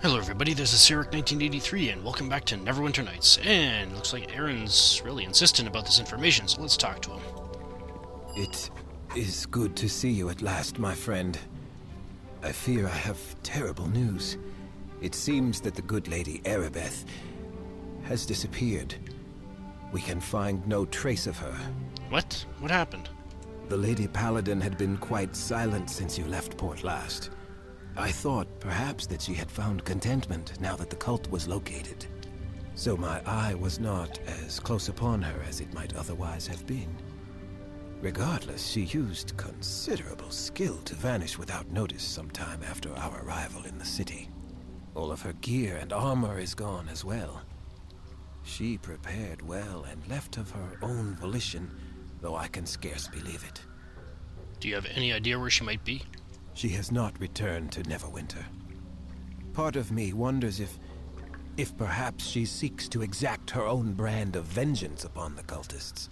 Hello everybody, this is Cyric1983 and welcome back to Neverwinter Nights. And it looks like Aaron's really insistent about this information, so let's talk to him. It is good to see you at last, my friend. I fear I have terrible news. It seems that the good Lady Aribeth has disappeared. We can find no trace of her. What? What happened? The Lady Paladin had been quite silent since you left port last. I thought perhaps that she had found contentment now that the cult was located. So my eye was not as close upon her as it might otherwise have been. Regardless, she used considerable skill to vanish without notice sometime after our arrival in the city. All of her gear and armor is gone as well. She prepared well and left of her own volition, though I can scarce believe it. Do you have any idea where she might be? She has not returned to Neverwinter. Part of me wonders if perhaps she seeks to exact her own brand of vengeance upon the cultists.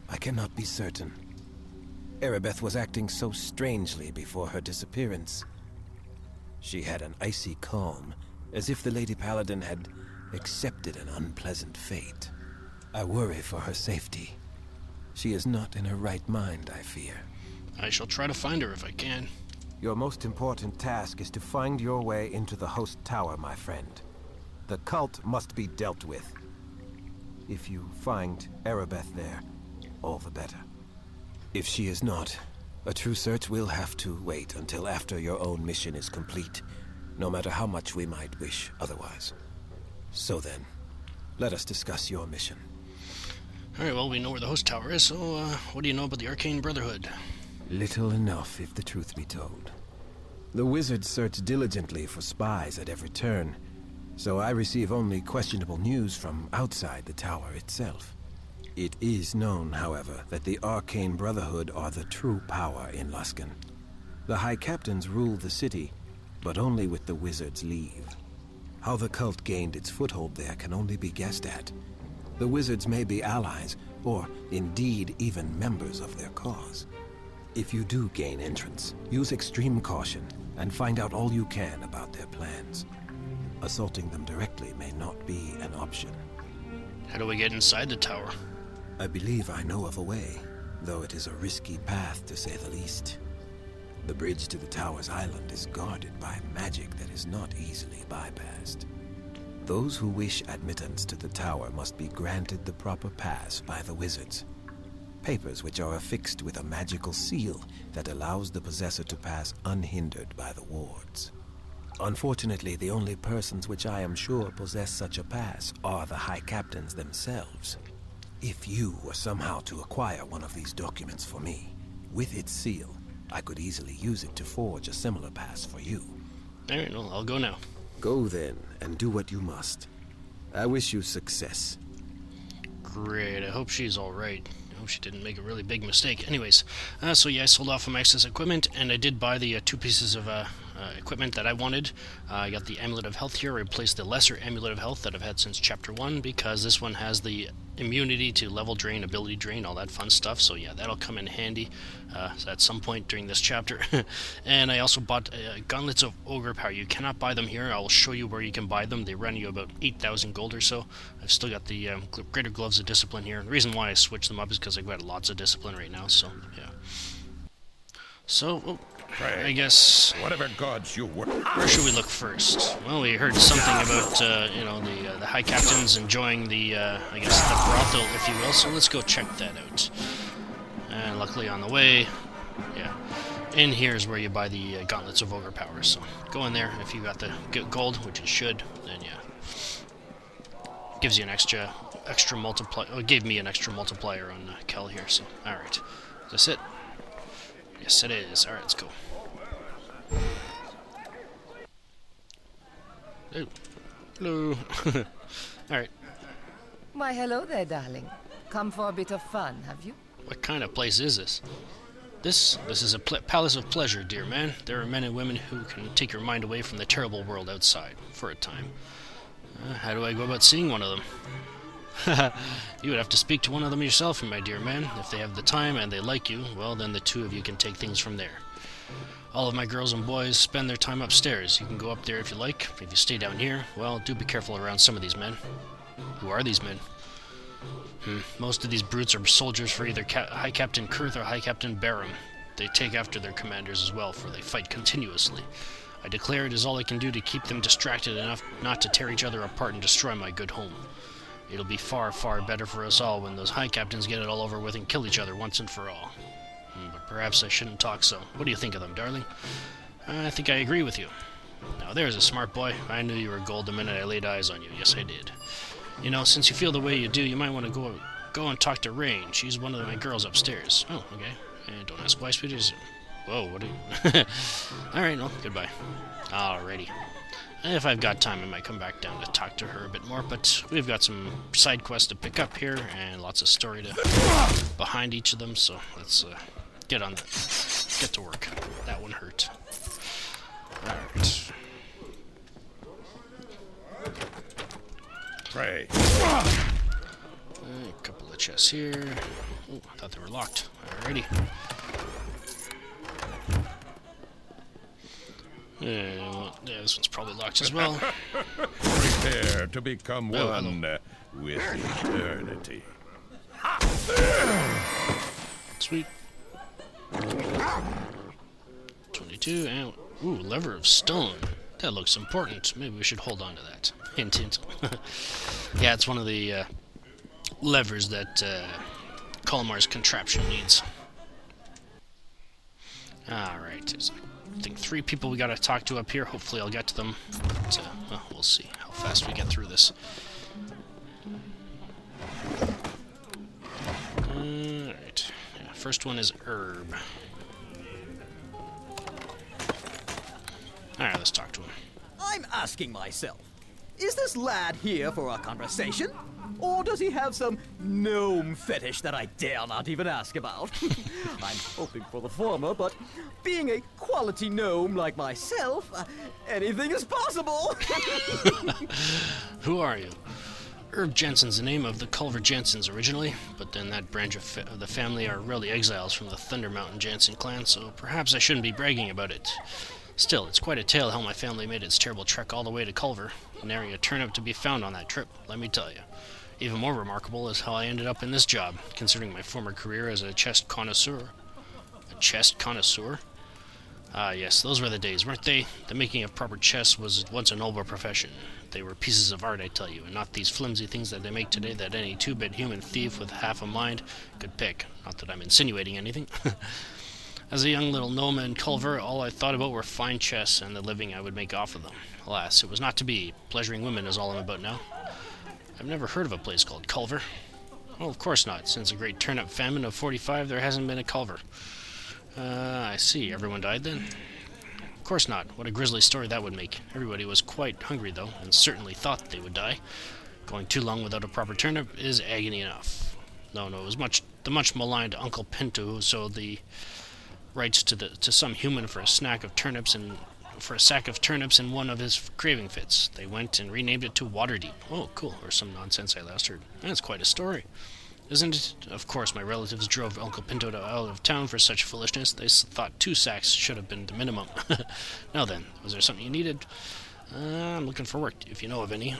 I cannot be certain. Aribeth was acting so strangely before her disappearance. She had an icy calm, as if the Lady Paladin had accepted an unpleasant fate. I worry for her safety. She is not in her right mind, I fear. I shall try to find her if I can. Your most important task is to find your way into the host tower, my friend. The cult must be dealt with. If you find Aribeth there, all the better. If she is not, a true search will have to wait until after your own mission is complete, no matter how much we might wish otherwise. So then, let us discuss your mission. Alright, well, we know where the host tower is, so what do you know about the Arcane Brotherhood? Little enough, if the truth be told. The wizards search diligently for spies at every turn, so I receive only questionable news from outside the tower itself. It is known, however, that the Arcane Brotherhood are the true power in Luskan. The High Captains rule the city, but only with the wizards' leave. How the cult gained its foothold there can only be guessed at. The wizards may be allies, or indeed even members of their cause. If you do gain entrance, use extreme caution and find out all you can about their plans. Assaulting them directly may not be an option. How do we get inside the tower? I believe I know of a way, though it is a risky path to say the least. The bridge to the tower's island is guarded by magic that is not easily bypassed. Those who wish admittance to the tower must be granted the proper pass by the wizards. Papers which are affixed with a magical seal that allows the possessor to pass unhindered by the wards. Unfortunately, the only persons which I am sure possess such a pass are the High Captains themselves. If you were somehow to acquire one of these documents for me, with its seal, I could easily use it to forge a similar pass for you. Alright, well, I'll go now. Go then, and do what you must. I wish you success. Great, I hope she's alright. I hope she didn't make a really big mistake. Anyways, so yeah, I sold off some excess equipment, and I did buy the two pieces of equipment that I wanted. I got the Amulet of Health here. I replaced the lesser Amulet of Health that I've had since Chapter 1, because this one has the immunity to level drain, ability drain, all that fun stuff. So yeah, that'll come in handy at some point during this chapter. And I also bought Gauntlets of Ogre Power. You cannot buy them here. I will show you where you can buy them. They run you about 8,000 gold or so. I've still got the Greater Gloves of Discipline here. The reason why I switched them up is because I've got lots of discipline right now, so yeah. So, I guess... Whatever gods you were... Where should we look first? Well, we heard something about, the High Captains enjoying the, I guess, the brothel, if you will, so let's go check that out. And luckily on the way, yeah, in here is where you buy the Gauntlets of Ogre Power, so go in there if you got the gold, which it should, then yeah. Gives you an extra multiplier, it gave me an extra multiplier on Kell here, so, alright. Is this it? Yes, it is. Alright, let's go. Oh. Hello. Alright. Why, hello there, darling. Come for a bit of fun, have you? What kind of place is this? This is a palace of pleasure, dear man. There are men and women who can take your mind away from the terrible world outside, for a time. How do I go about seeing one of them? You would have to speak to one of them yourself, my dear man. If they have the time and they like you, well, then the two of you can take things from there. All of my girls and boys spend their time upstairs. You can go up there if you like. If you stay down here, well, do be careful around some of these men. Who are these men? Most of these brutes are soldiers for either High Captain Kurth or High Captain Barham. They take after their commanders as well, for they fight continuously. I declare it is all I can do to keep them distracted enough not to tear each other apart and destroy my good home. It'll be far, far better for us all when those High Captains get it all over with and kill each other once and for all. But perhaps I shouldn't talk so. What do you think of them, darling? I think I agree with you. Now there's a smart boy. I knew you were gold the minute I laid eyes on you. Yes, I did. You know, since you feel the way you do, you might want to go and talk to Rain. She's one of my girls upstairs. Oh, okay. Don't ask why, sweeties. Whoa, what are you... Alright, well, goodbye. Alrighty. If I've got time, I might come back down to talk to her a bit more, but we've got some side quests to pick up here, and lots of story behind each of them, so let's get on that. Get to work. That one hurt. Alright. Pray. A couple of chests here. Oh, I thought they were locked. Alrighty. Well, yeah, this one's probably locked as well. Prepare to become one with eternity. Sweet. 22, and ooh, lever of stone. That looks important. Maybe we should hold on to that. Hint, hint. Yeah, it's one of the levers that Colmar's contraption needs. Alright, there's I think 3 people we gotta talk to up here. Hopefully I'll get to them. But, well, we'll see how fast we get through this. Alright. Yeah, first one is Herb. Alright, let's talk to him. I'm asking myself, is this lad here for a conversation? Or does he have some gnome fetish that I dare not even ask about? I'm hoping for the former, but being a quality gnome like myself, anything is possible! Who are you? Herb Jensen's the name of the Culver Jensens originally, but then that branch of the family are really exiles from the Thunder Mountain Jansen clan, so perhaps I shouldn't be bragging about it. Still, it's quite a tale how my family made its terrible trek all the way to Culver. Nary a turnip to be found on that trip, let me tell you. Even more remarkable is how I ended up in this job, considering my former career as a chest connoisseur. A chest connoisseur? Ah, yes, those were the days, weren't they? The making of proper chests was once a noble profession. They were pieces of art, I tell you, and not these flimsy things that they make today that any two-bit human thief with half a mind could pick. Not that I'm insinuating anything. As a young little gnome in Culver, all I thought about were fine chests and the living I would make off of them. Alas, it was not to be. Pleasuring women is all I'm about now. I've never heard of a place called Culver. Well, of course not. Since the great turnip famine of 45, there hasn't been a Culver. I see. Everyone died then? Of course not. What a grisly story that would make. Everybody was quite hungry, though, and certainly thought they would die. Going too long without a proper turnip is agony enough. No, it was the much maligned Uncle Pinto who sold the rights to some human for a sack of turnips in one of his craving fits. They went and renamed it to Waterdeep. Oh, cool. Or some nonsense I last heard. That's quite a story. Isn't it? Of course, my relatives drove Uncle Pinto out of town for such foolishness. They thought 2 sacks should have been the minimum. Now then, was there something you needed? I'm looking for work, if you know of any.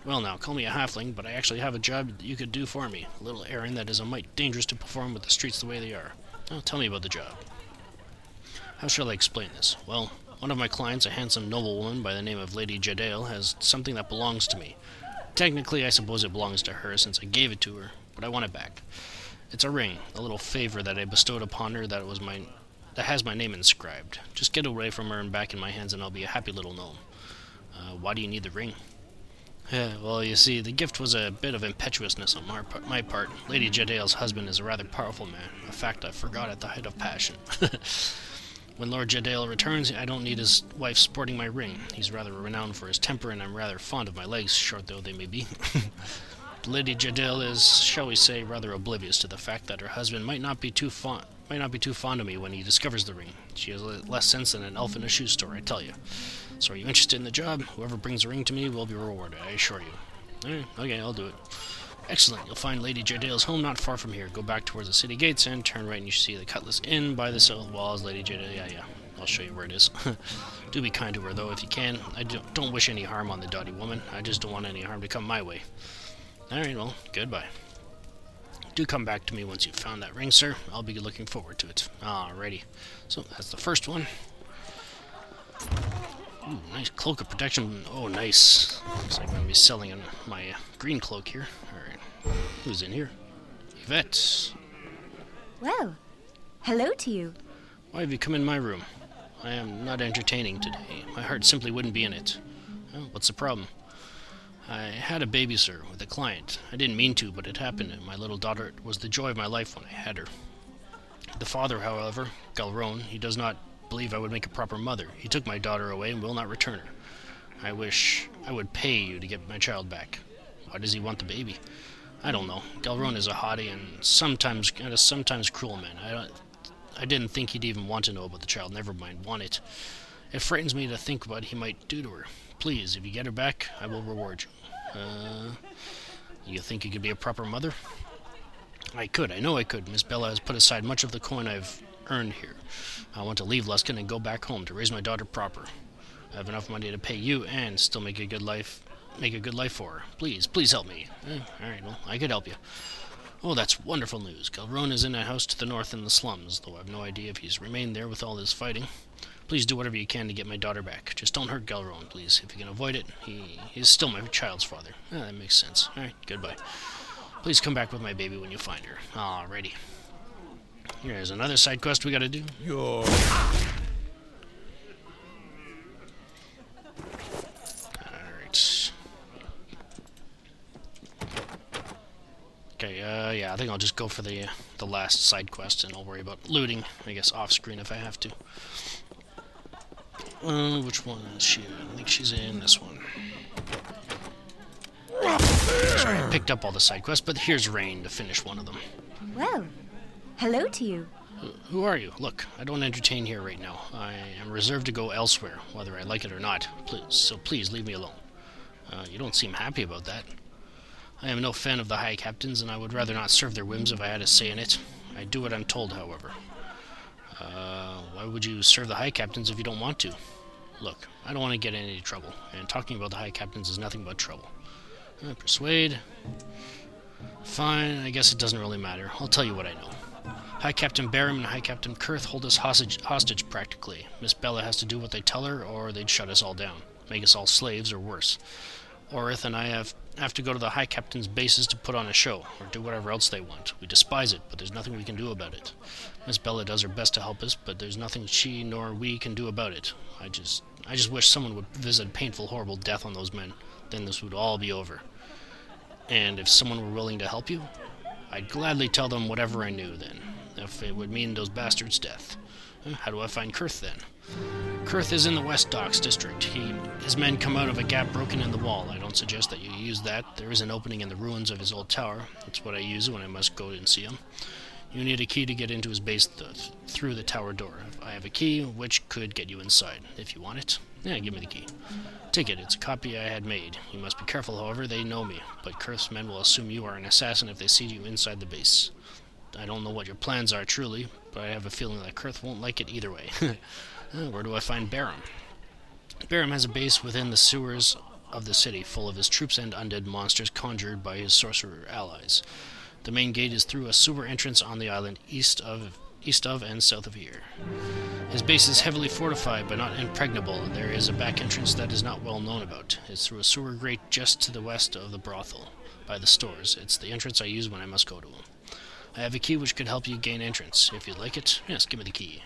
Well now, call me a halfling, but I actually have a job that you could do for me. A little errand that is a mite dangerous to perform with the streets the way they are. Now, tell me about the job. How shall I explain this? Well, one of my clients, a handsome noblewoman by the name of Lady Aribeth, has something that belongs to me. Technically, I suppose it belongs to her since I gave it to her, but I want it back. It's a ring, a little favor that I bestowed upon her that has my name inscribed. Just get away from her and back in my hands and I'll be a happy little gnome. Why do you need the ring? Well, you see, the gift was a bit of impetuousness on my part. Lady Jadael's husband is a rather powerful man, a fact I forgot at the height of passion. When Lord Jadael returns, I don't need his wife sporting my ring. He's rather renowned for his temper, and I'm rather fond of my legs, short though they may be. Lady Jadael is, shall we say, rather oblivious to the fact that her husband might not be too fond of me when he discovers the ring. She has less sense than an elf in a shoe store, I tell you. So are you interested in the job? Whoever brings the ring to me will be rewarded, I assure you. Okay, I'll do it. Excellent. You'll find Lady Jadale's home not far from here. Go back towards the city gates and turn right and you see the Cutlass Inn by the south walls. Lady Jadale, yeah. I'll show you where it is. Do be kind to her, though, if you can. I don't wish any harm on the doughty woman. I just don't want any harm to come my way. Alright, well, goodbye. Do come back to me once you've found that ring, sir. I'll be looking forward to it. Alrighty. So, that's the first one. Ooh, nice cloak of protection. Oh, nice. Looks like I'm going to be selling my green cloak here. Alright. Who's in here? Yvette. Well, hello to you. Why have you come in my room? I am not entertaining today. My heart simply wouldn't be in it. Oh, what's the problem? I had a baby, sir, with a client. I didn't mean to, but it happened, and my little daughter was the joy of my life when I had her. The father, however, Galron, he does not believe I would make a proper mother. He took my daughter away and will not return her. I wish I would pay you to get my child back. Why does he want the baby? I don't know. Galron is a haughty and sometimes cruel man. I didn't think he'd even want to know about the child, never mind want it. It frightens me to think what he might do to her. Please, if you get her back, I will reward you. You think you could be a proper mother? I know I could. Miss Bella has put aside much of the coin I've earned here. I want to leave Luskan and go back home to raise my daughter proper. I have enough money to pay you and still make a good life for her. Please help me. Alright, well, I could help you. Oh, that's wonderful news. Galron is in a house to the north in the slums, though I have no idea if he's remained there with all this fighting. Please do whatever you can to get my daughter back. Just don't hurt Galron, please. If you can avoid it, he's still my child's father. That makes sense. Alright, goodbye. Please come back with my baby when you find her. Alrighty. Here's another side quest we gotta do. Alright. Okay, yeah, I think I'll just go for the last side quest, and I'll worry about looting, I guess, off-screen if I have to. Which one is she in? I think she's in this one. Sorry, I picked up all the side quests, but here's Rain to finish one of them. Well, hello to you. Who are you? Look, I don't entertain here right now. I am reserved to go elsewhere, whether I like it or not. Please leave me alone. You don't seem happy about that. I am no fan of the High Captains, and I would rather not serve their whims if I had a say in it. I do what I'm told, however. Why would you serve the High Captains if you don't want to? Look, I don't want to get in any trouble, and talking about the High Captains is nothing but trouble. Persuade. Fine, I guess it doesn't really matter. I'll tell you what I know. High Captain Barham and High Captain Kurth hold us hostage practically. Miss Bella has to do what they tell her, or they'd shut us all down. Make us all slaves, or worse. Orith and I have to go to the High Captain's bases to put on a show, or do whatever else they want. We despise it, but there's nothing we can do about it. Miss Bella does her best to help us, but there's nothing she nor we can do about it. I just wish someone would visit painful, horrible death on those men. Then this would all be over. And if someone were willing to help you, I'd gladly tell them whatever I knew then, if it would mean those bastards' death. How do I find Kurth then? Kurth is in the West Docks district. His men come out of a gap broken in the wall. I don't suggest that you use that. There is an opening in the ruins of his old tower. That's what I use when I must go and see him. You need a key to get into his base through the tower door. I have a key which could get you inside. If you want it, yeah, give me the key. Take it. It's a copy I had made. You must be careful, however. They know me, but Kurth's men will assume you are an assassin if they see you inside the base. I don't know what your plans are, truly, but I have a feeling that Kurth won't like it either way. Where do I find Barham? Barham has a base within the sewers of the city, full of his troops and undead monsters conjured by his sorcerer allies. The main gate is through a sewer entrance on the island east of and south of here. His base is heavily fortified but not impregnable, and there is a back entrance that is not well known about. It's through a sewer grate just to the west of the brothel, by the stores. It's the entrance I use when I must go to him. I have a key which could help you gain entrance. If you'd like it, yes, give me the key.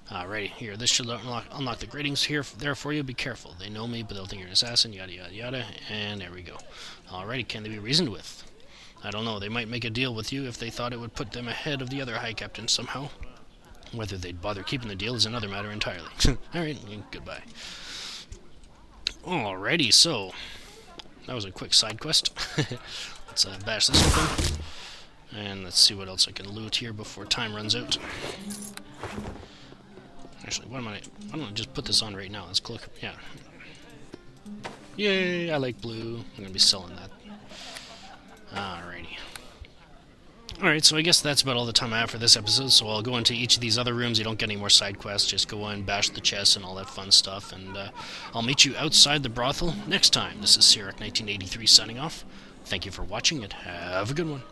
Alrighty, here, this should unlock the gratings there for you. Be careful. They know me, but they'll think you're an assassin, yada yada yada, and there we go. Alrighty, can they be reasoned with? I don't know, they might make a deal with you if they thought it would put them ahead of the other High Captains somehow. Whether they'd bother keeping the deal is another matter entirely. Alright, goodbye. Alrighty, so that was a quick side quest. Let's bash this open. And let's see what else I can loot here before time runs out. Actually, why don't I just put this on right now? Let's click. Yeah. Yay, I like blue. I'm going to be selling that. Alrighty. Alright, so I guess that's about all the time I have for this episode, so I'll go into each of these other rooms. You don't get any more side quests, just go in, bash the chest, and all that fun stuff, and I'll meet you outside the brothel next time. This is Sirak1983 signing off. Thank you for watching, and have a good one.